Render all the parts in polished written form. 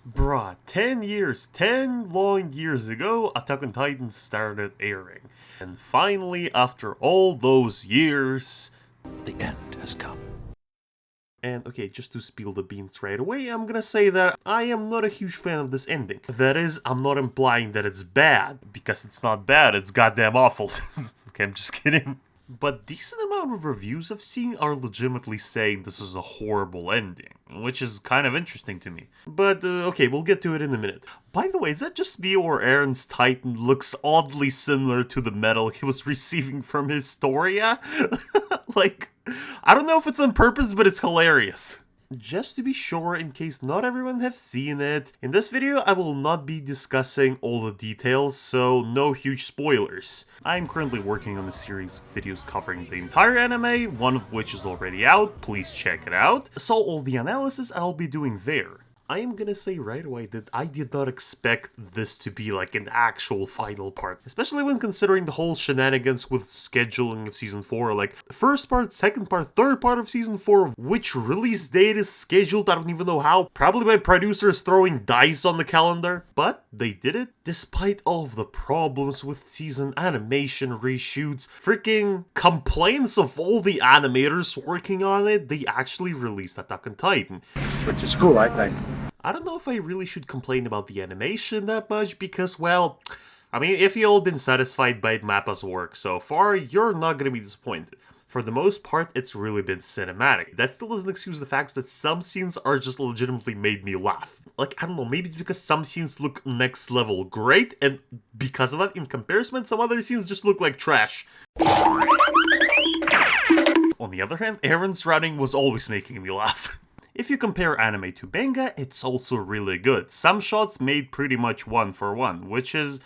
Bruh, 10 years, 10 long years ago, Attack on Titan started airing. And finally, after all those years, The end has come. and okay, just to spill the beans right away, I'm gonna say that I am not a huge fan of this ending. That is, I'm not implying that it's bad, because it's not bad, it's goddamn awful. Okay, I'm just kidding. But decent amount of reviews I've seen are legitimately saying this is a horrible ending, which is kind of interesting to me. But okay, we'll get to it in a minute. By the way, is that just me or Aaron's Titan looks oddly similar to the medal he was receiving from Historia? Like, I don't know if it's on purpose, but it's hilarious. Just to be sure, in case not everyone have seen it, in this video I will not be discussing all the details, so no huge spoilers. I am currently working on a series of videos covering the entire anime, one of which is already out, please check it out. So all the analysis I'll be doing there. I am gonna say right away that I did not expect this to be like an actual final part, especially when considering the whole shenanigans with scheduling of season 4, like first part, second part, third part of season 4, which release date is scheduled, I don't even know how, probably by producers throwing dice on the calendar, but they did it. Despite all of the problems with season animation reshoots, freaking complaints of all the animators working on it, they actually released Attack on Titan. Which is cool, I think. I don't know if I really should complain about the animation that much because, well, I mean, if you all been satisfied by Mappa's work so far, you're not gonna be disappointed. For the most part, it's really been cinematic. That still doesn't excuse the fact that some scenes are just legitimately made me laugh. Like, I don't know, maybe it's because some scenes look next level great, and because of that, in comparison, some other scenes just look like trash. On the other hand, Aaron's writing was always making me laugh. If you compare anime to manga, it's also really good. Some shots made pretty much one for one, which is...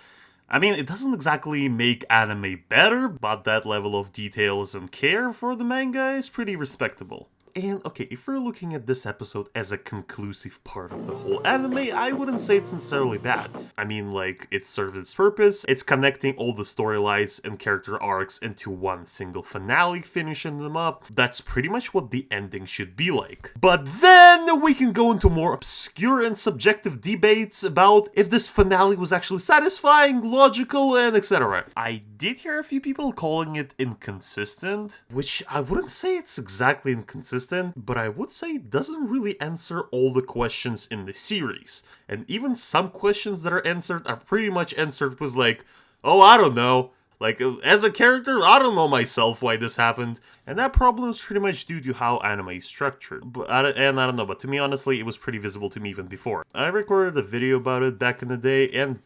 I mean, it doesn't exactly make anime better, but that level of details and care for the manga is pretty respectable. And okay, if we're looking at this episode as a conclusive part of the whole anime, I wouldn't say it's necessarily bad. I mean, like, it served its purpose, it's connecting all the storylines and character arcs into one single finale, finishing them up. That's pretty much what the ending should be like. But then we can go into more obscure and subjective debates about if this finale was actually satisfying, logical, and etc. I did hear a few people calling it inconsistent, which I wouldn't say it's exactly inconsistent, but I would say it doesn't really answer all the questions in the series. And even some questions that are answered are pretty much answered with like, oh, I don't know. Like, as a character, I don't know myself why this happened. And that problem is pretty much due to how anime is structured. And I don't know, but to me, honestly, it was pretty visible to me even before. I recorded a video about it back in the day, and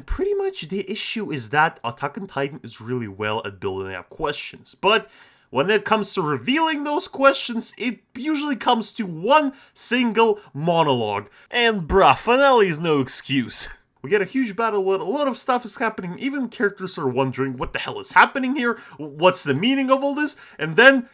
pretty much the issue is that Attack on Titan is really well at building up questions. But when it comes to revealing those questions, it usually comes to one single monologue. And bruh, finale is no excuse. We get a huge battle where a lot of stuff is happening, even characters are wondering what the hell is happening here, what's the meaning of all this, and then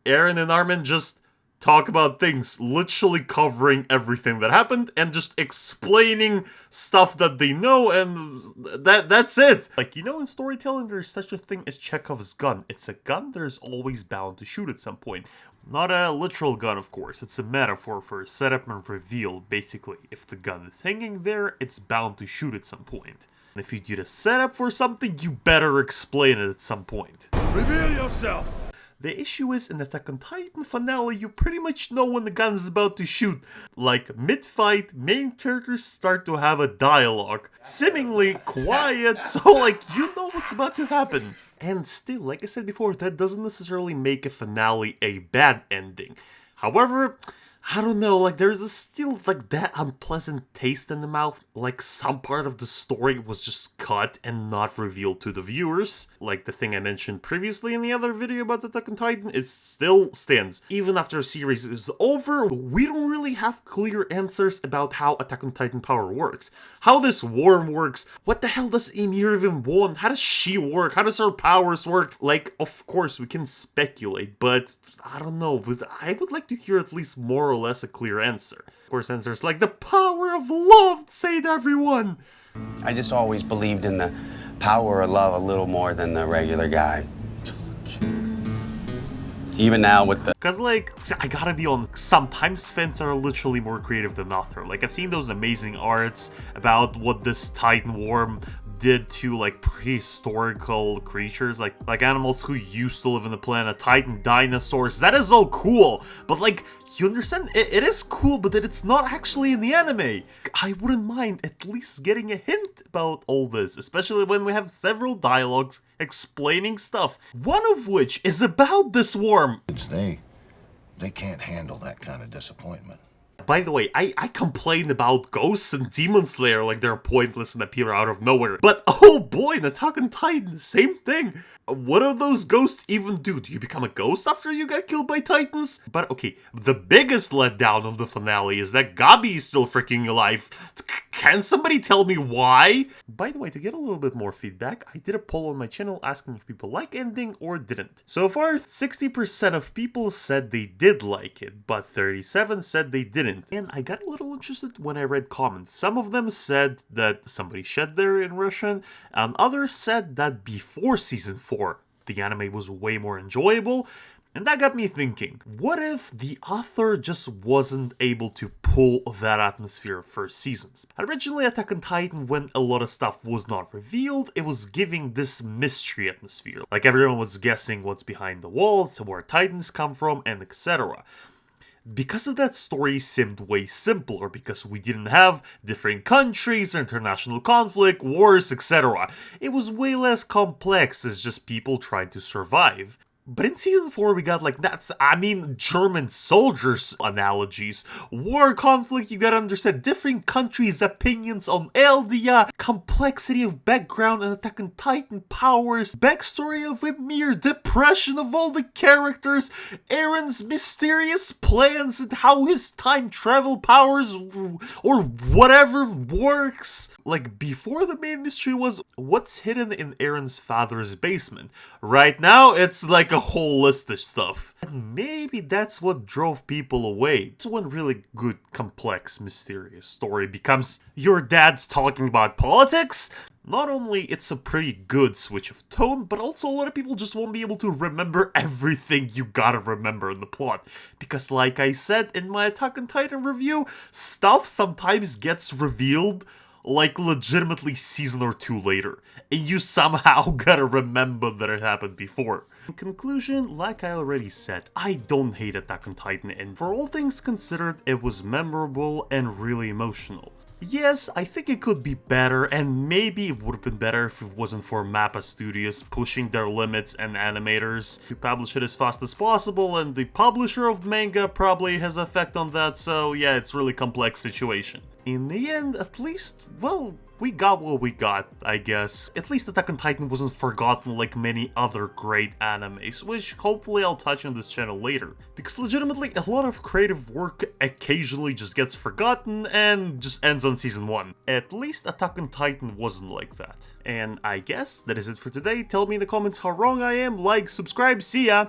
Eren and Armin just talk about things, literally covering everything that happened and just explaining stuff that they know, and that's it. Like, you know, in storytelling there's such a thing as Chekhov's gun. It's a gun that is always bound to shoot at some point. Not a literal gun, of course, it's a metaphor for setup and reveal. Basically, if the gun is hanging there, it's bound to shoot at some point. And if you did a setup for something, you better explain it at some point. Reveal yourself! The issue is, in Attack on Titan finale, you pretty much know when the gun is about to shoot. Like, mid-fight, main characters start to have a dialogue. Seemingly quiet, so like, you know what's about to happen. And still, like I said before, that doesn't necessarily make a finale a bad ending. However, I don't know, like, there's still, like, that unpleasant taste in the mouth. Like, some part of the story was just cut and not revealed to the viewers. Like the thing I mentioned previously in the other video about Attack on Titan, it still stands. Even after a series is over, we don't really have clear answers about how Attack on Titan power works. How this worm works, what the hell does Ymir even want, how does she work, how does her powers work? Like, of course, we can speculate, but I don't know, I would like to hear at least more or less a clear answer. Of course, answers like the power of love, say it everyone. I just always believed in the power of love a little more than the regular guy. Even now with the Cause like, I gotta be on, sometimes fans are literally more creative than other. Like, I've seen those amazing arts about what this Titan worm did to like prehistorical creatures, like animals who used to live on the planet, Titan dinosaurs. That is all cool, but like, you understand, it is cool, but that it's not actually in the anime. I wouldn't mind at least getting a hint about all this, especially when we have several dialogues explaining stuff, one of which is about this worm. They can't handle that kind of disappointment. By the way, I complain about ghosts and Demon Slayer like they're pointless and appear out of nowhere. But oh boy, in Attack on Titan, same thing. What do those ghosts even do? Do you become a ghost after you get killed by Titans? But okay, the biggest letdown of the finale is that Gabi is still freaking alive. Can somebody tell me why? By the way, to get a little bit more feedback, I did a poll on my channel asking if people like ending or didn't. So far, 60% of people said they did like it, but 37% said they didn't. And I got a little interested when I read comments. Some of them said that somebody shed there in Russian, and others said that before season 4, the anime was way more enjoyable. And that got me thinking, what if the author just wasn't able to pull that atmosphere of first seasons? Originally, Attack on Titan, when a lot of stuff was not revealed, it was giving this mystery atmosphere. Like everyone was guessing what's behind the walls, where Titans come from, and etc. Because of that, story seemed way simpler, because we didn't have different countries, international conflict, wars, etc. It was way less complex as just people trying to survive. But in season 4 we got like German soldiers analogies, war conflict, you gotta understand different countries' opinions on Eldia, complexity of background and Attack on Titan powers, backstory of Ymir, depression of all the characters, Aaron's mysterious plans and how his time travel powers or whatever works. Like, before the main mystery was what's hidden in Aaron's father's basement. Right now, it's like a whole list of stuff. And maybe that's what drove people away. It's one really good, complex, mysterious story becomes your dad's talking about politics. Not only it's a pretty good switch of tone, but also a lot of people just won't be able to remember everything you gotta remember in the plot. Because like I said in my Attack on Titan review, stuff sometimes gets revealed like legitimately season or 2 later, and you somehow gotta remember that it happened before. In conclusion, like I already said, I don't hate Attack on Titan, and for all things considered, it was memorable and really emotional. Yes, I think it could be better, and maybe it would have been better if it wasn't for MAPPA Studios pushing their limits and animators to publish it as fast as possible, and the publisher of manga probably has effect on that, so yeah, it's a really complex situation. In the end, at least, well, we got what we got, I guess. At least Attack on Titan wasn't forgotten like many other great animes, which hopefully I'll touch on this channel later. Because legitimately, a lot of creative work occasionally just gets forgotten and just ends on season 1. At least Attack on Titan wasn't like that. And I guess that is it for today. Tell me in the comments how wrong I am, like, subscribe, see ya!